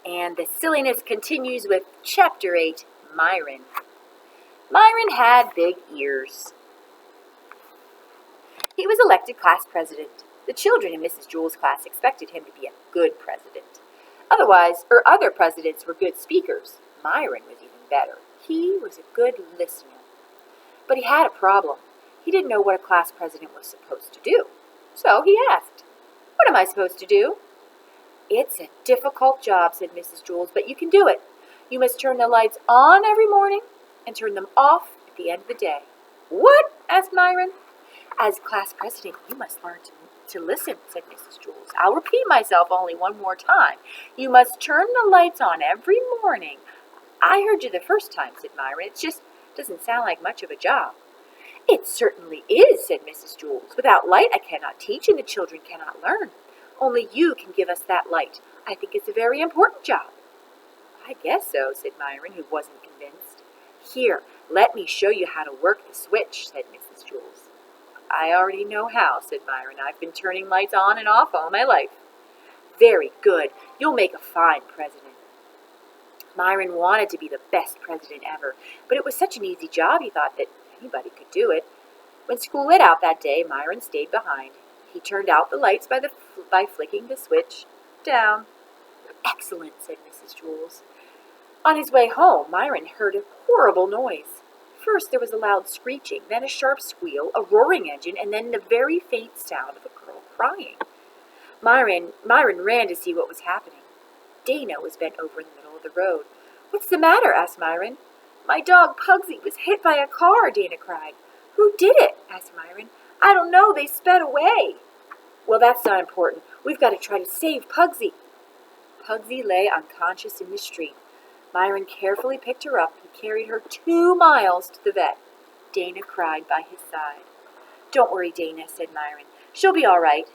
And the silliness continues with Chapter 8, Myron. Myron had big ears. He was elected class president. The children in Mrs. Jewell's class expected him to be a good president. Other presidents were good speakers. Myron was even better. He was a good listener. But he had a problem. He didn't know what a class president was supposed to do. So he asked, "What am I supposed to do?" "It's a difficult job," said Mrs. Jewell, "but you can do it. You must turn the lights on every morning and turn them off at the end of the day." "What?" asked Myron. "As class president, you must learn to listen," said Mrs. Jewell. "I'll repeat myself only one more time. You must turn the lights on every morning." "I heard you the first time," said Myron. "It just doesn't sound like much of a job." "It certainly is," said Mrs. Jewell. "Without light I cannot teach and the children cannot learn. Only you can give us that light. I think it's a very important job." "I guess so," said Myron, who wasn't convinced. "Here, let me show you how to work the switch," said Mrs. Jewell. "I already know how," said Myron. "I've been turning lights on and off all my life." "Very good. You'll make a fine president." Myron wanted to be the best president ever, but it was such an easy job he thought that anybody could do it. When school lit out that day, Myron stayed behind. He turned out the lights by flicking the switch down. "Excellent," said Mrs. Jewell. On his way home, Myron heard a horrible noise. First there was a loud screeching, then a sharp squeal, a roaring engine, and then the very faint sound of a girl crying. Myron ran to see what was happening. Dana was bent over in the middle of the road. "What's the matter?" asked Myron. "My dog Pugsy was hit by a car," Dana cried. "Who did it?" asked Myron. "I don't know. They sped away." "Well, that's not important. We've got to try to save Pugsy." Pugsy lay unconscious in the street. Myron carefully picked her up and carried her 2 miles to the vet. Dana cried by his side. "Don't worry, Dana," said Myron. "She'll be all right."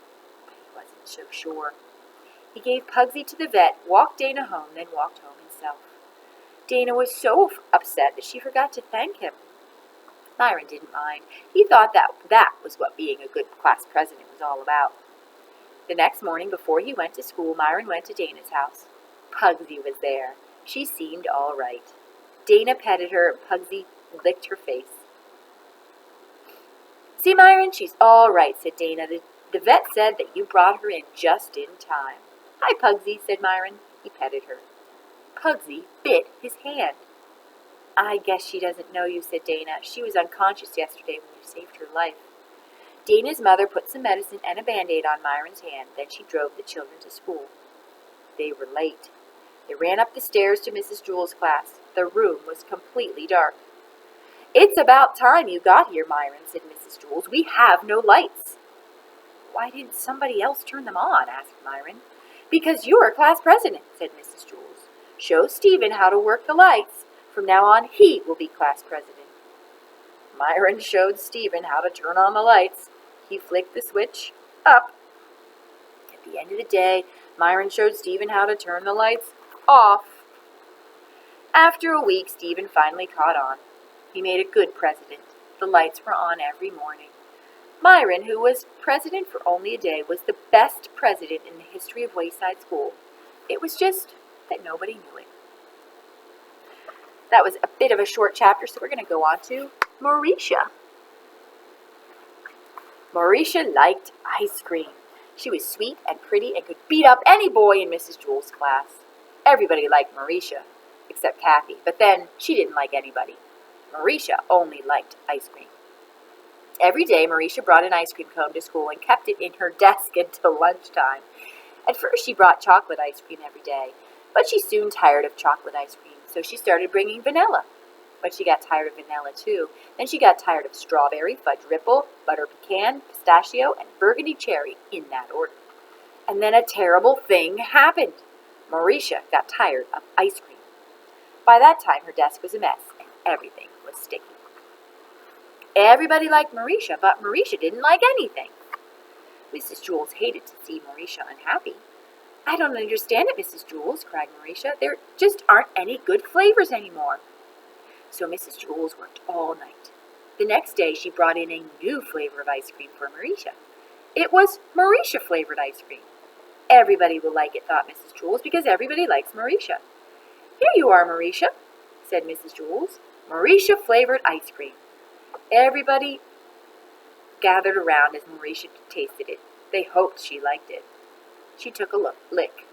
But he wasn't so sure. He gave Pugsy to the vet, walked Dana home, then walked home himself. Dana was so upset that she forgot to thank him. Myron didn't mind. He thought that was what being a good class president was all about. The next morning, before he went to school, Myron went to Dana's house. Pugsy was there. She seemed all right. Dana petted her, and Pugsy licked her face. "See, Myron, she's all right," said Dana. The vet said that you brought her in just in time." "Hi, Pugsy," said Myron. He petted her. Pugsy bit his hand. "I guess she doesn't know you," said Dana. "She was unconscious yesterday when you saved her life." Dana's mother put some medicine and a Band-Aid on Myron's hand. Then she drove the children to school. They were late. They ran up the stairs to Mrs. Jewell's class. The room was completely dark. "It's about time you got here, Myron," said Mrs. Jewell. "We have no lights." "Why didn't somebody else turn them on?" asked Myron. "Because you're class president," said Mrs. Jewell. "Show Stephen how to work the lights. From now on, he will be class president." Myron showed Stephen how to turn on the lights. He flicked the switch up. At the end of the day, Myron showed Stephen how to turn the lights off. After a week, Stephen finally caught on. He made a good president. The lights were on every morning. Myron, who was president for only a day, was the best president in the history of Wayside School. It was just that nobody knew it. That was a bit of a short chapter, so we're going to go on to Mauricia. Mauricia liked ice cream. She was sweet and pretty and could beat up any boy in Mrs. Jewell's class. Everybody liked Mauricia, except Kathy, but then she didn't like anybody. Mauricia only liked ice cream. Every day, Mauricia brought an ice cream cone to school and kept it in her desk until lunchtime. At first, she brought chocolate ice cream every day, but she soon tired of chocolate ice cream, so she started bringing vanilla. But she got tired of vanilla, too. Then she got tired of strawberry, fudge ripple, butter pecan, pistachio, and burgundy cherry, in that order. And then a terrible thing happened. Mauricia got tired of ice cream. By that time, her desk was a mess, and everything was sticky. Everybody liked Mauricia, but Mauricia didn't like anything. Mrs. Jewell hated to see Mauricia unhappy. "I don't understand it, Mrs. Jewell," cried Mauricia. "There just aren't any good flavors anymore." So Mrs. Jewell worked all night. The next day, she brought in a new flavor of ice cream for Mauricia. It was Mauricia-flavored ice cream. Everybody will like it, thought Mrs. Jewls, because everybody likes Marisha. Here you are, Marisha, said Mrs. Jewls. Marisha-flavored ice cream. Everybody gathered around as Marisha tasted it. They hoped she liked it. She took a lick.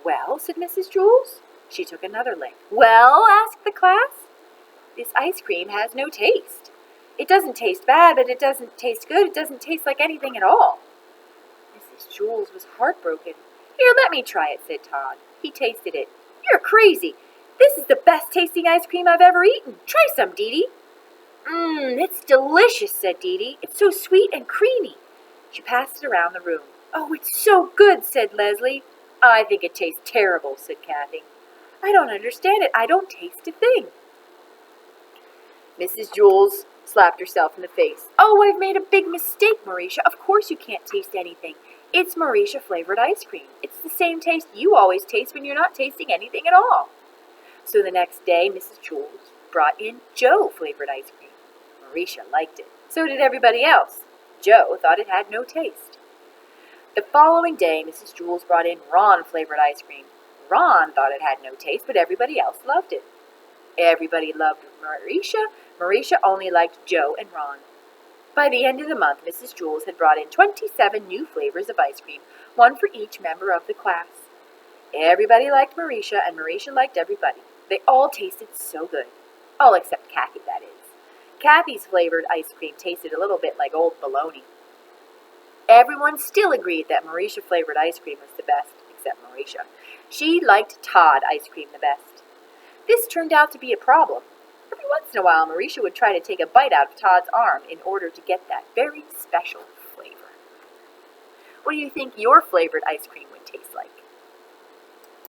Well, said Mrs. Jewls. She took another lick. Well, asked the class. This ice cream has no taste. It doesn't taste bad, but it doesn't taste good. It doesn't taste like anything at all. Mrs. Jewls was heartbroken. Here, let me try it, said Todd. He tasted it. You're crazy. This is the best tasting ice cream I've ever eaten. Try some, Dee Dee. It's delicious, said Dee Dee. It's so sweet and creamy. She passed it around the room. Oh, it's so good, said Leslie. I think it tastes terrible, said Kathy. I don't understand it. I don't taste a thing. Mrs. Jewls slapped herself in the face. Oh, I've made a big mistake, Marisha. Of course you can't taste anything. It's Marisha-flavored ice cream. It's the same taste you always taste when you're not tasting anything at all. So the next day, Mrs. Jewls brought in Joe-flavored ice cream. Marisha liked it. So did everybody else. Joe thought it had no taste. The following day, Mrs. Jewls brought in Ron-flavored ice cream. Ron thought it had no taste, but everybody else loved it. Everybody loved Marisha. Marisha only liked Joe and Ron. By the end of the month, Mrs. Jewls had brought in 27 new flavors of ice cream, one for each member of the class. Everybody liked Marisha, and Marisha liked everybody. They all tasted so good. All except Kathy, that is. Kathy's flavored ice cream tasted a little bit like old bologna. Everyone still agreed that Marisha-flavored ice cream was the best, except Marisha. She liked Todd ice cream the best. This turned out to be a problem. Every once in a while, Marisha would try to take a bite out of Todd's arm in order to get that very special flavor. What do you think your flavored ice cream would taste like?